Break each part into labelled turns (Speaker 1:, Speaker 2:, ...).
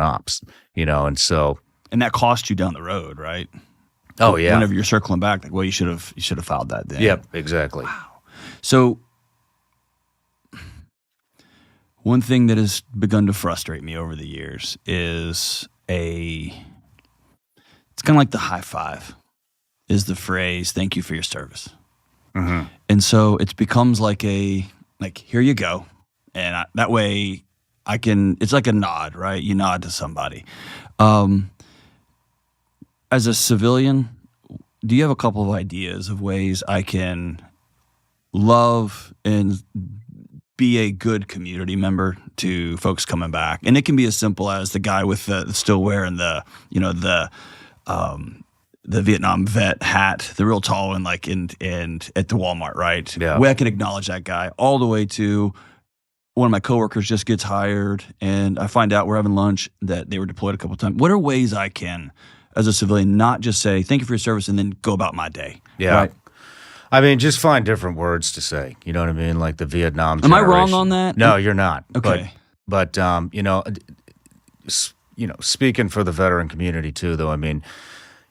Speaker 1: on ops, and so.
Speaker 2: And that cost you down the road, right?
Speaker 1: Oh yeah.
Speaker 2: Whenever you're circling back, like, well, you should have filed that then.
Speaker 1: Yep, exactly.
Speaker 2: Wow. So one thing that has begun to frustrate me over the years is it's kind of like the high five is the phrase, thank you for your service.
Speaker 1: Mm-hmm.
Speaker 2: And so it becomes like here you go. And that way it's like a nod, right? You nod to somebody. As a civilian, do you have a couple of ideas of ways I can love and be a good community member to folks coming back? And it can be as simple as the guy with still wearing the Vietnam vet hat, the real tall one, like in at the Walmart, right?
Speaker 1: Yeah.
Speaker 2: Way I can acknowledge that guy, all the way to one of my coworkers just gets hired, and I find out we're having lunch that they were deployed a couple of times. What are ways I can, as a civilian, not just say thank you for your service and then go about my day?
Speaker 1: Yeah.
Speaker 2: Right?
Speaker 1: I mean, just find different words to say. You know what I mean? Like the Vietnam
Speaker 2: Am
Speaker 1: generation.
Speaker 2: I wrong on that?
Speaker 1: No, you're not.
Speaker 2: Okay.
Speaker 1: But speaking for the veteran community too, though, I mean,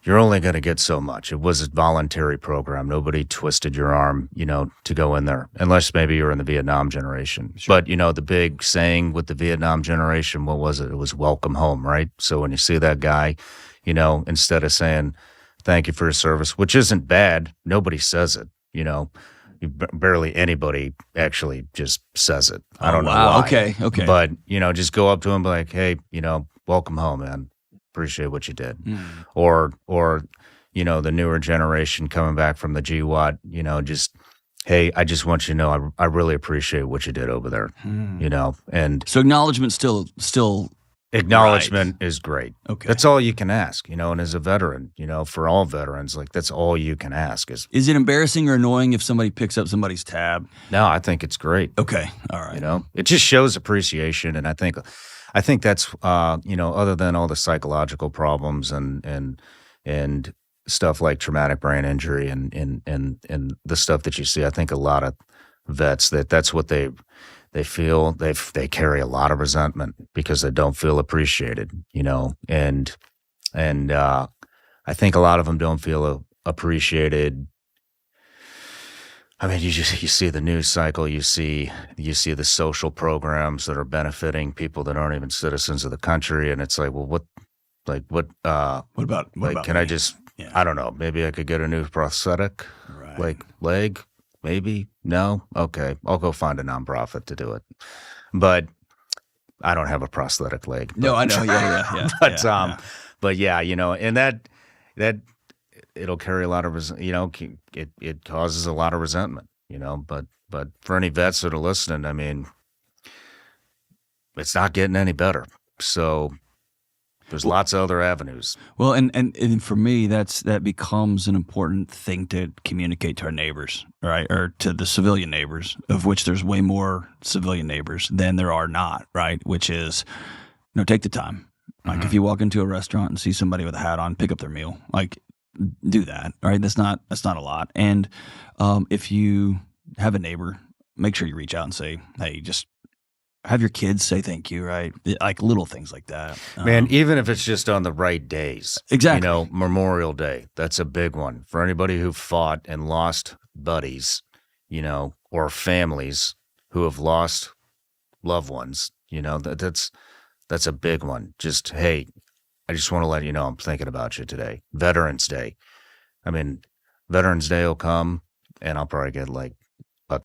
Speaker 1: you're only going to get so much. It was a voluntary program. Nobody twisted your arm, to go in there, unless maybe you're in the Vietnam generation. Sure. But, the big saying with the Vietnam generation, what was it? It was welcome home, right? So when you see that guy, instead of saying thank you for your service, which isn't bad, nobody says it, barely anybody actually just says it. I don't know why.
Speaker 2: Okay.
Speaker 1: But, just go up to him and be like, hey, welcome home, man. Appreciate what you did. Or the newer generation coming back from the GWAT, just, hey, I just want you to know I really appreciate what you did over there, and
Speaker 2: so acknowledgement still
Speaker 1: acknowledgement is great.
Speaker 2: Okay.
Speaker 1: That's all you can ask, and as a veteran, for all veterans, like that's all you can ask is
Speaker 2: it embarrassing or annoying if somebody picks up somebody's tab?
Speaker 1: No, I think it's great.
Speaker 2: Okay. All right.
Speaker 1: It just shows appreciation, and I think that's other than all the psychological problems and stuff like traumatic brain injury and the stuff that you see, I think a lot of vets that's what they feel. They carry a lot of resentment because they don't feel appreciated, and I think a lot of them don't feel appreciated. I mean, you see the news cycle, you see the social programs that are benefiting people that aren't even citizens of the country, and it's like, well, what about can
Speaker 2: me?
Speaker 1: I just, I don't know, maybe I could get a new prosthetic,
Speaker 2: right.
Speaker 1: like leg, maybe? No? Okay, I'll go find a nonprofit to do it. But I don't have a prosthetic leg.
Speaker 2: No, I know, yeah.
Speaker 1: But and that it'll carry a lot of it causes a lot of resentment, but for any vets that are listening, I mean, it's not getting any better. So there's lots of other avenues.
Speaker 2: Well, and for me, that becomes an important thing to communicate to our neighbors, right? Or to the civilian neighbors, of which there's way more civilian neighbors than there are not, right? Which is, take the time. Like if you walk into a restaurant and see somebody with a hat on, pick up their meal. Like, do that, right? That's not a lot. And if you have a neighbor, make sure you reach out and say, hey, just have your kids say thank you, right? Like little things like that.
Speaker 1: Man, even if it's just on the right days.
Speaker 2: Exactly.
Speaker 1: Memorial Day, that's a big one. For anybody who fought and lost buddies, or families who have lost loved ones, that's a big one. Just, hey, I just want to let you know I'm thinking about you today. Veterans Day. I mean, Veterans Day will come, and I'll probably get like